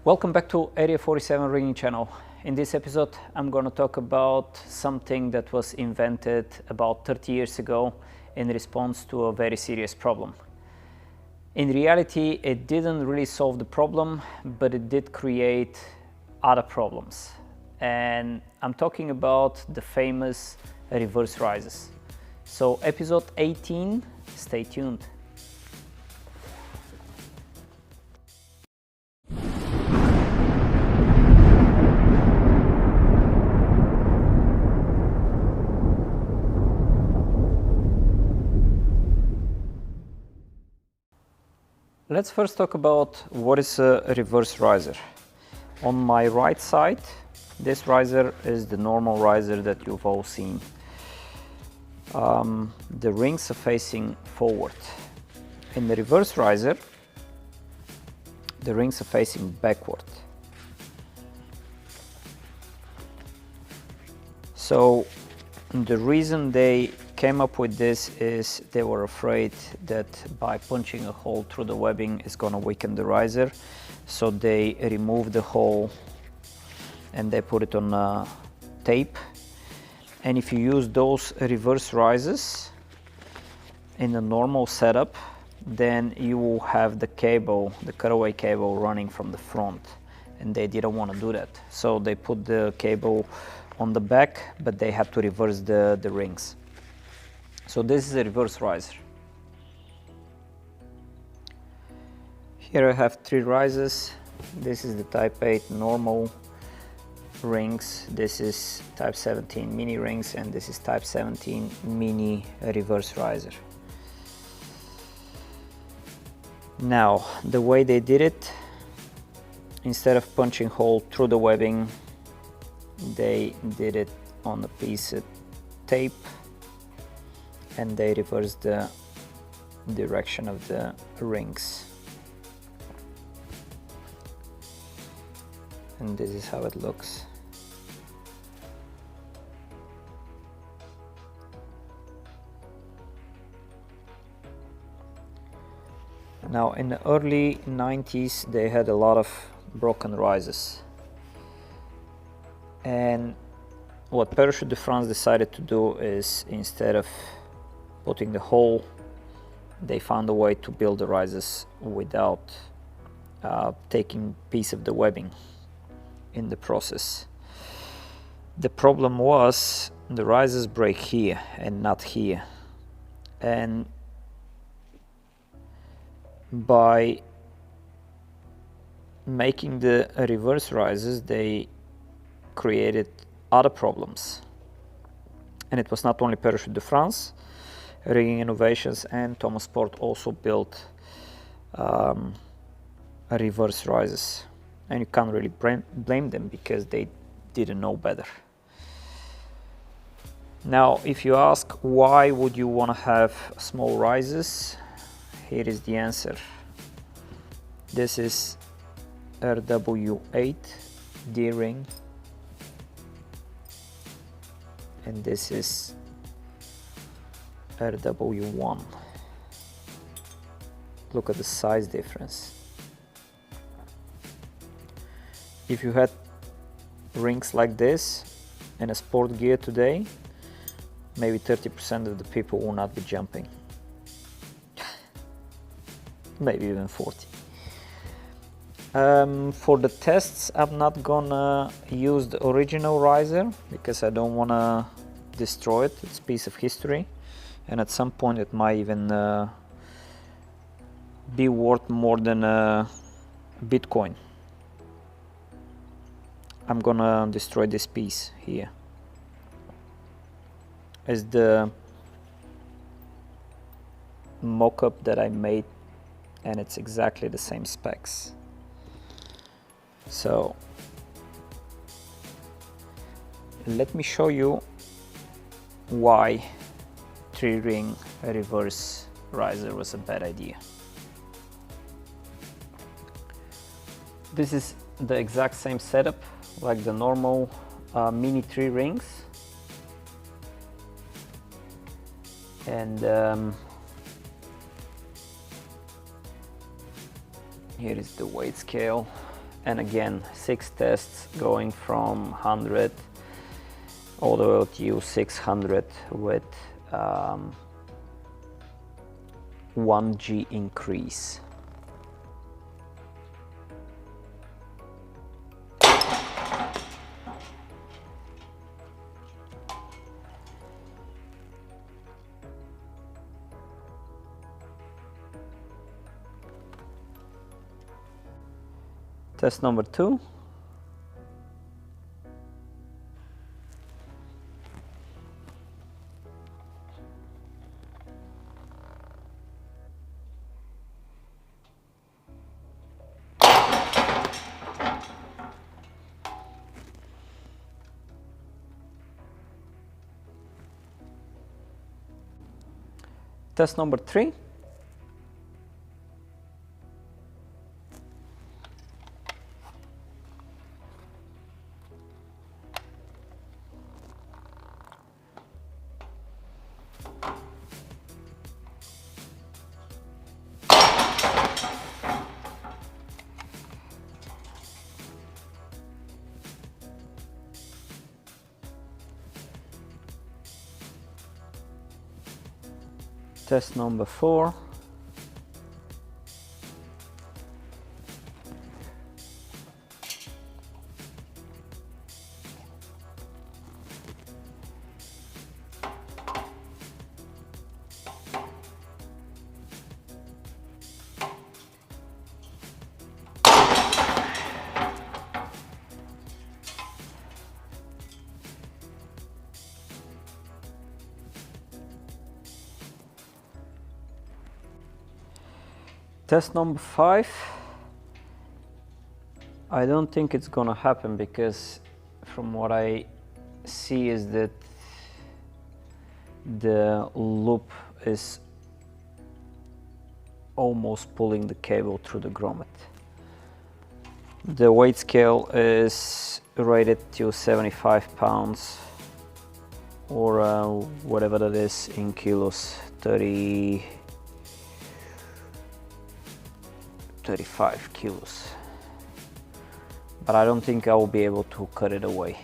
Welcome back to Area 47 Rigging Channel. In this episode I'm going to talk about something that was invented about 30 years ago in response to a very serious problem. In reality it didn't really solve the problem, but it did create other problems. And I'm talking about the famous reverse rises. So episode 18, stay tuned. Let's first talk about what is a reverse riser. On my right side, this riser is the normal riser that you've all seen. The rings are facing forward. In the reverse riser, the rings are facing backward. So the reason they came up with this is they were afraid that by punching a hole through the webbing is going to weaken the riser. So they removed the hole and they put it on tape. And if you use those reverse rises in a normal setup, then you will have the cable, the cutaway cable, running from the front, and they didn't want to do that. So they put the cable on the back, but they had to reverse the rings. So this is a reverse riser. Here I have three rises. This is the Type 8 normal rings. This is Type 17 mini rings, and this is Type 17 mini reverse riser. Now, the way they did it, instead of punching hole through the webbing, they did it on a piece of tape, and they reversed the direction of the rings. And this is how it looks. Now, in the early 90s, they had a lot of broken rises. And what Parachute de France decided to do is, instead of putting the hole, they found a way to build the rises without taking a piece of the webbing in the process. The problem was the rises break here and not here. And by making the reverse rises, they created other problems. And it was not only Parachute de France, Rigging Innovations and Thomas Sport also built reverse rises. And you can't really blame them because they didn't know better. Now, if you ask why would you want to have small rises, here is the answer. This is RW8 D-ring, and this is RW1. Look at the size difference. If you had rings like this in a sport gear today, maybe 30% of the people will not be jumping. Maybe even 40. For the tests, I'm not gonna use the original riser because I don't wanna destroy it. It's a piece of history, and at some point it might even be worth more than Bitcoin. I'm gonna destroy this piece here as the mock-up that I made, and it's exactly the same specs. So let me show you why three-ring reverse riser was a bad idea. This is the exact same setup like the normal mini three rings, and here is the weight scale. And again, 6 tests going from 100 all the way to 600 with 1G increase. Test number 2. Test number 3. Test number 4. Test number 5. I don't think it's gonna happen because from what I see is that the loop is almost pulling the cable through the grommet. The weight scale is rated to 75 pounds or whatever that is in kilos, 35 kilos, but I don't think I will be able to cut it away.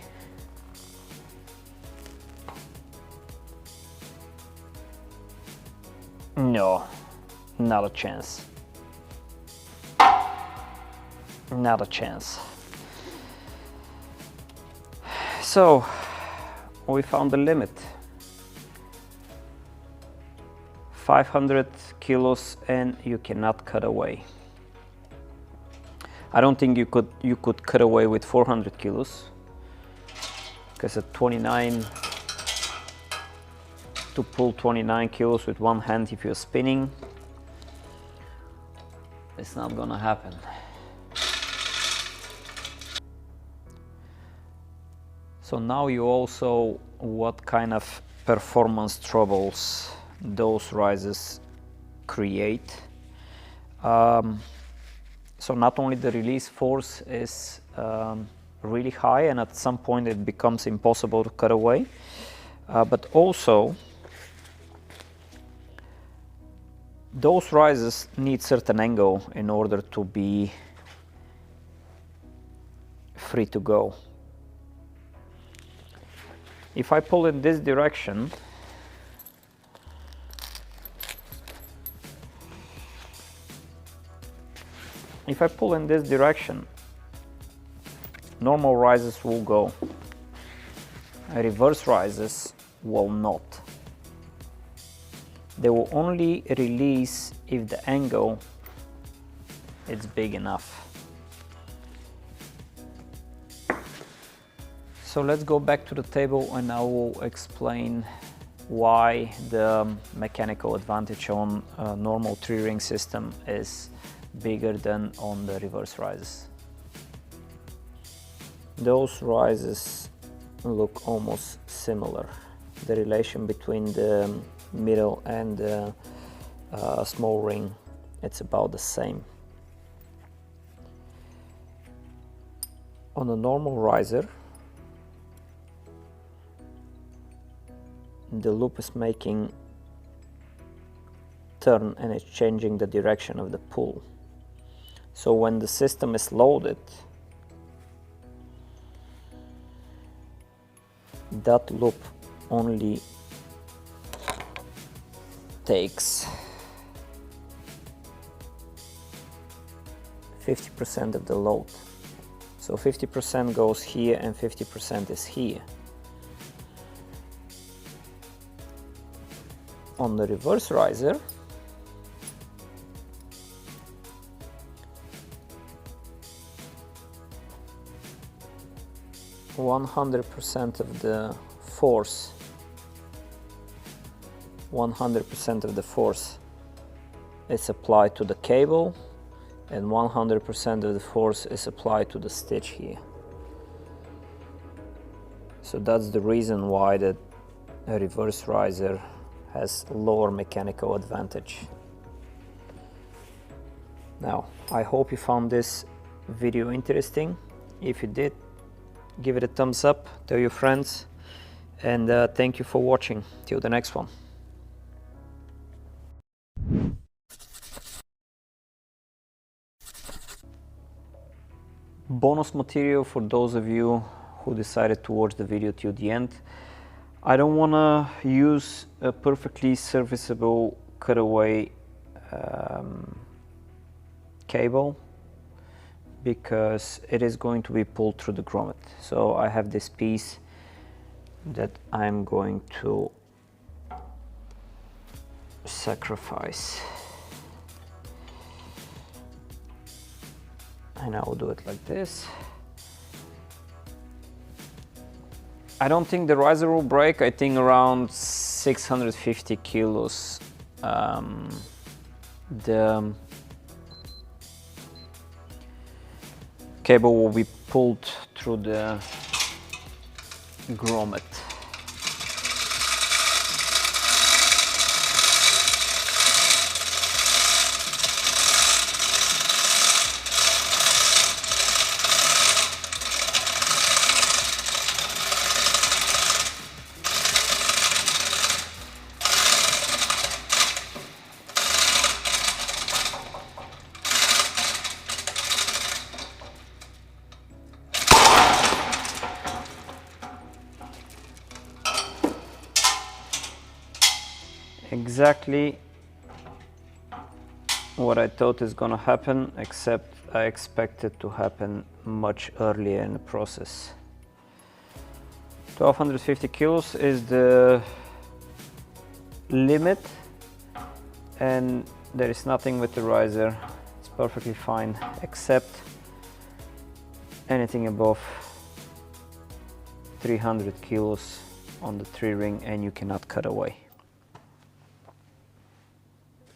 No, not a chance. Not a chance. So we found the limit. 500 kilos and you cannot cut away. I don't think you could cut away with 400 kilos because at 29, to pull 29 kilos with one hand if you're spinning, it's not gonna happen. So now you also what kind of performance troubles those risers create. So not only the release force is really high and at some point it becomes impossible to cut away, but also those risers need certain angle in order to be free to go. If I pull in this direction, normal risers will go. Reverse risers will not. They will only release if the angle is big enough. So let's go back to the table and I will explain why the mechanical advantage on a normal 3-ring system is bigger than on the reverse risers. Those risers look almost similar. The relation between the middle and the small ring, it's about the same. On a normal riser, the loop is making turn and it's changing the direction of the pull. So when the system is loaded, that loop only takes 50% of the load. So 50% goes here and 50% is here. On the reverse riser, (100% of the force) 100% of the force is applied to the cable, and 100% of the force is applied to the stitch here. So that's the reason why the reverse riser has lower mechanical advantage. Now, I hope you found this video interesting. If you did, give it a thumbs up, tell your friends, and thank you for watching. Till the next one. Bonus material for those of you who decided to watch the video till the end. I don't want to use a perfectly serviceable cutaway cable because it is going to be pulled through the grommet. So I have this piece that I'm going to sacrifice, and I will do it like this. I don't think the riser will break. I think around 650 kilos. The cable will be pulled through the grommet. Exactly what I thought is gonna happen, except I expect it to happen much earlier in the process. 1250 kilos is the limit, and there is nothing with the riser. It's perfectly fine, except anything above 300 kilos on the 3-ring, and you cannot cut away.